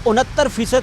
69%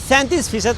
37%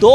2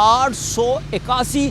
881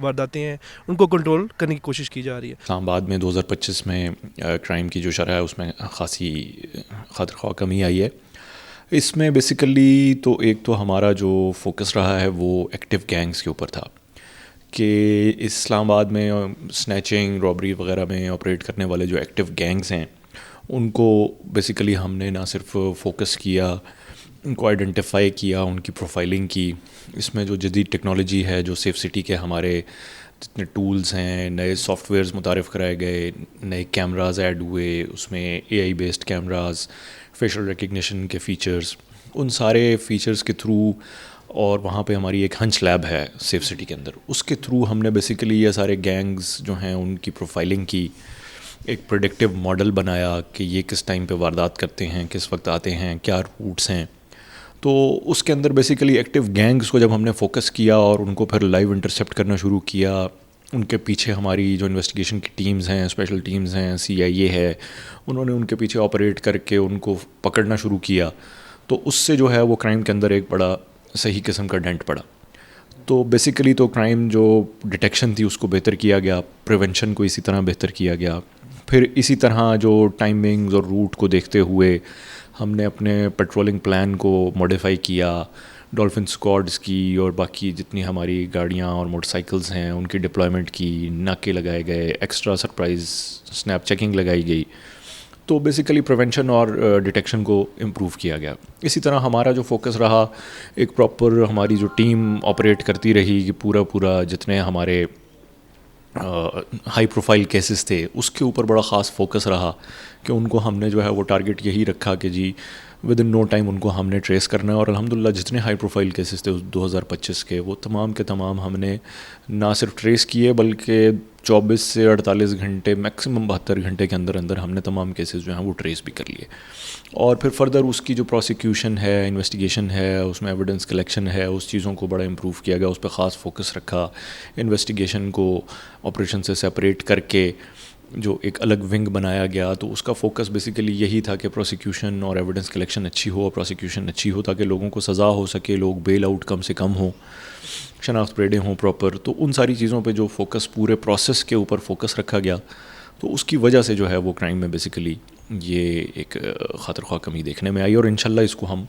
وارداتیں ہیں ان کو کنٹرول کرنے کی کوشش کی جا رہی ہے. اسلام آباد میں 2025 میں کرائم کی جو شرح ہے اس میں خاصی خاطر خواہ کمی آئی ہے. اس میں بیسیکلی تو ایک تو ہمارا جو فوکس رہا ہے وہ ایکٹیو گینگز کے اوپر تھا کہ اسلام آباد میں سنیچنگ رابری وغیرہ میں آپریٹ کرنے والے جو ایکٹیو گینگز ہیں ان کو بیسیکلی ہم نے نہ صرف فوکس کیا، ان کو آئیڈینٹیفائی کیا، ان کی پروفائلنگ کی. اس میں جو جدید ٹیکنالوجی ہے، جو سیف سٹی کے ہمارے جتنے ٹولز ہیں، نئے سافٹ ویئرز متعارف کرائے گئے، نئے کیمراز ایڈ ہوئے، اس میں A I based cameras, facial recognition کے فیچرز، ان سارے فیچرز کے تھرو، اور وہاں پہ ہماری ایک ہنچ لیب ہے سیف سٹی کے اندر، اس کے تھرو ہم نے بیسیکلی یہ سارے گینگز جو ہیں ان کی پروفائلنگ کی، ایک پریڈکٹیو ماڈل بنایا کہ یہ کس ٹائم پہ واردات کرتے ہیں، کس وقت آتے ہیں، کیا روٹس ہیں. تو اس کے اندر بیسیکلی ایکٹیو گینگز کو جب ہم نے فوکس کیا اور ان کو پھر لائیو انٹرسیپٹ کرنا شروع کیا، ان کے پیچھے ہماری جو انویسٹیگیشن کی ٹیمز ہیں، اسپیشل ٹیمز ہیں، CIA ہے، انہوں نے ان کے پیچھے آپریٹ کر کے ان کو پکڑنا شروع کیا. تو اس سے جو ہے وہ کرائم کے اندر ایک بڑا صحیح قسم کا ڈینٹ پڑا. تو بیسیکلی تو کرائم جو ڈیٹیکشن تھی اس کو بہتر کیا گیا، پریونشن کو اسی طرح بہتر کیا گیا. پھر اسی طرح جو ٹائمنگز اور روٹ کو دیکھتے ہوئے ہم نے اپنے پیٹرولنگ پلان کو موڈیفائی کیا، ڈولفن اسکواڈز کی اور باقی جتنی ہماری گاڑیاں اور موٹر سائیکلز ہیں ان کی ڈپلائمنٹ کی، ناکے لگائے گئے، ایکسٹرا سرپرائز اسنیپ چیکنگ لگائی گئی. تو بیسیکلی پریونشن اور ڈیٹیکشن کو امپروو کیا گیا. اسی طرح ہمارا جو فوکس رہا، ایک پراپر ہماری جو ٹیم آپریٹ کرتی رہی کہ پورا جتنے ہمارے ہائی پروفائل کیسز تھے اس کے اوپر بڑا خاص فوکس رہا کہ ان کو ہم نے جو ہے وہ ٹارگٹ یہی رکھا کہ جی ود ان نو ٹائم ان کو ہم نے ٹریس کرنا ہے. اور الحمدللہ جتنے ہائی پروفائل کیسز تھے 2025 کے، وہ تمام کے تمام ہم نے نہ صرف ٹریس کیے بلکہ 24 سے 48 گھنٹے میکسیمم 72 گھنٹے کے اندر ہم نے تمام کیسز جو ہیں وہ ٹریس بھی کر لیے. اور پھر فردر اس کی جو پروسیکیوشن ہے، انویسٹیگیشن ہے، اس میں ایویڈنس کلیکشن ہے، اس چیزوں کو بڑا امپروو کیا گیا، اس پہ خاص فوکس رکھا. انویسٹیگیشن کو آپریشن سے سیپریٹ کر کے جو ایک الگ ونگ بنایا گیا، تو اس کا فوکس بیسیکلی یہی تھا کہ پروسیکیوشن اور ایویڈنس کلیکشن اچھی ہو، اور پروسیکیوشن اچھی ہو تاکہ لوگوں کو سزا ہو سکے، لوگ بیل آؤٹ کم سے کم ہوں، شناخت پریڈیں ہوں پراپر. تو ان ساری چیزوں پہ جو فوکس، پورے پروسیس کے اوپر فوکس رکھا گیا، تو اس کی وجہ سے جو ہے وہ کرائم میں بیسیکلی یہ ایک خاطر خواہ کمی دیکھنے میں آئی. اور انشاءاللہ اس کو ہم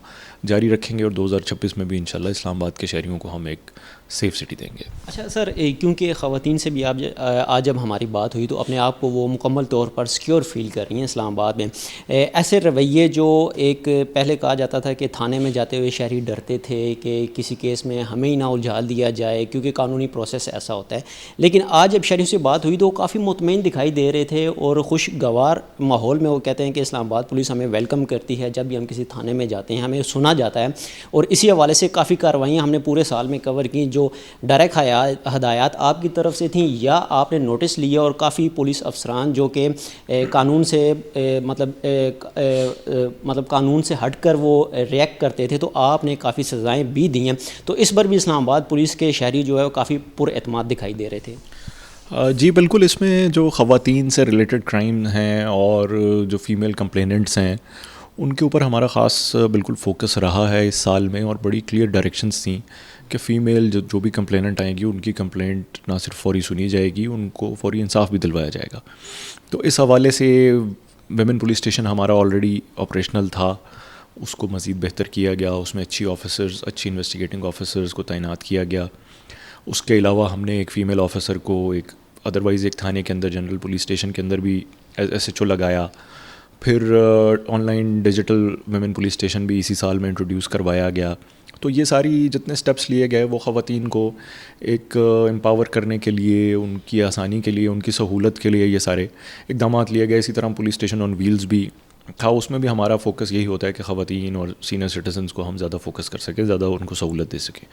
جاری رکھیں گے، اور 2026 میں بھی انشاءاللہ اسلام آباد کے شہریوں کو ہم ایک سیف سٹی دیں گے. اچھا سر، کیونکہ خواتین سے بھی آج جب ہماری بات ہوئی تو اپنے آپ کو وہ مکمل طور پر سیکیور فیل کر رہی ہیں اسلام آباد میں. ایسے رویے جو ایک پہلے کہا جاتا تھا کہ تھانے میں جاتے ہوئے شہری ڈرتے تھے کہ کسی کیس میں ہمیں ہی نہ الجھال دیا جائے کیونکہ قانونی پروسیس ایسا ہوتا ہے، لیکن آج جب شہریوں سے بات ہوئی تو وہ کافی مطمئن دکھائی دے رہے تھے اور خوشگوار ماحول میں. وہ کہتے ہیں کہ اسلام آباد پولیس ہمیں ویلکم کرتی ہے جب بھی ہم کسی تھانے میں جاتے ہیں، ہمیں سنا جاتا ہے. اور اسی حوالے سے کافی کارروائیاں ہم نے پورے سال میں کور کی جو ڈائریکٹ ہدایات آپ کی طرف سے تھیں یا آپ نے نوٹس لیے، اور کافی پولیس افسران جو کہ قانون سے مطلب قانون سے ہٹ کر وہ ریئیکٹ کرتے تھے، تو آپ نے کافی سزائیں بھی دی ہیں. تو اس پر بھی اسلام آباد پولیس کے شہری جو ہے وہ کافی پر اعتماد دکھائی دے رہے تھے. جی بالکل، اس میں جو خواتین سے ریلیٹڈ کرائم ہیں اور جو فیمیل کمپلیننٹس ہیں ان کے اوپر ہمارا خاص بالکل فوکس رہا ہے اس سال میں، اور بڑی کلیئر ڈائریکشنز تھیں کہ فیمیل جو بھی کمپلیننٹ آئیں گی ان کی کمپلینٹ نہ صرف فوری سنی جائے گی، ان کو فوری انصاف بھی دلوایا جائے گا. تو اس حوالے سے ویمن پولیس اسٹیشن ہمارا آلریڈی آپریشنل تھا، اس کو مزید بہتر کیا گیا، اس میں اچھی آفیسرز، اچھی انویسٹیگیٹنگ آفیسرز کو تعینات کیا گیا. اس کے علاوہ ہم نے ایک فیمیل آفیسر کو ایک ادروائز ایک تھانے کے اندر جنرل پولیس اسٹیشن کے اندر بھی SHO لگایا. پھر on line digital women police station بھی اسی سال میں انٹروڈیوس کروایا گیا. تو یہ ساری جتنے سٹیپس لیے گئے وہ خواتین کو ایک امپاور کرنے کے لیے، ان کی آسانی کے لیے، ان کی سہولت کے لیے یہ سارے اقدامات لیے گئے. اسی طرح پولیس اسٹیشن آن ویلز بھی تھا، اس میں بھی ہمارا فوکس یہی ہوتا ہے کہ خواتین اور سینئر سٹیزنز کو ہم زیادہ فوکس کر سکیں، زیادہ ان کو سہولت دے سکیں.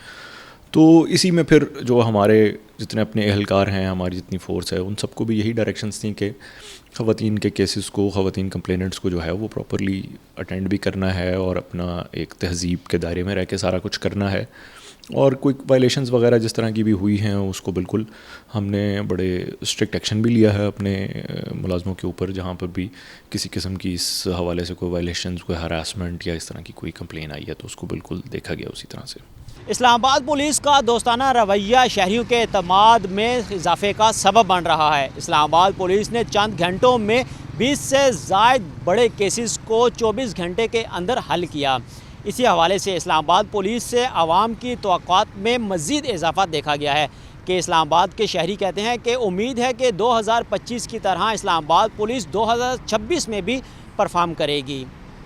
تو اسی میں پھر جو ہمارے جتنے اپنے اہلکار ہیں، ہماری جتنی فورس ہے، ان سب کو بھی یہی ڈائریکشنز تھیں کہ خواتین کے کیسز کو، خواتین کمپلیننٹس کو جو ہے وہ پراپرلی اٹینڈ بھی کرنا ہے اور اپنا ایک تہذیب کے دائرے میں رہ کے سارا کچھ کرنا ہے. اور کوئی وائلیشنز وغیرہ جس طرح کی بھی ہوئی ہیں اس کو بالکل ہم نے بڑے اسٹرکٹ ایکشن بھی لیا ہے اپنے ملازموں کے اوپر. جہاں پر بھی کسی قسم کی اس حوالے سے کوئی وائلیشنز، کوئی ہراسمنٹ یا اس طرح کی کوئی کمپلین آئی ہے تو اس کو بالکل دیکھا گیا اسی طرح سے. اسلام آباد پولیس کا دوستانہ رویہ شہریوں کے اعتماد میں اضافے کا سبب بن رہا ہے. اسلام آباد پولیس نے چند گھنٹوں میں 20 سے زائد بڑے کیسز کو 24 گھنٹے کے اندر حل کیا. اسی حوالے سے اسلام آباد پولیس سے عوام کی توقعات میں مزید اضافہ دیکھا گیا ہے کہ اسلام آباد کے شہری کہتے ہیں کہ امید ہے کہ 2025 کی طرح اسلام آباد پولیس 2026 میں بھی پرفارم کرے گی.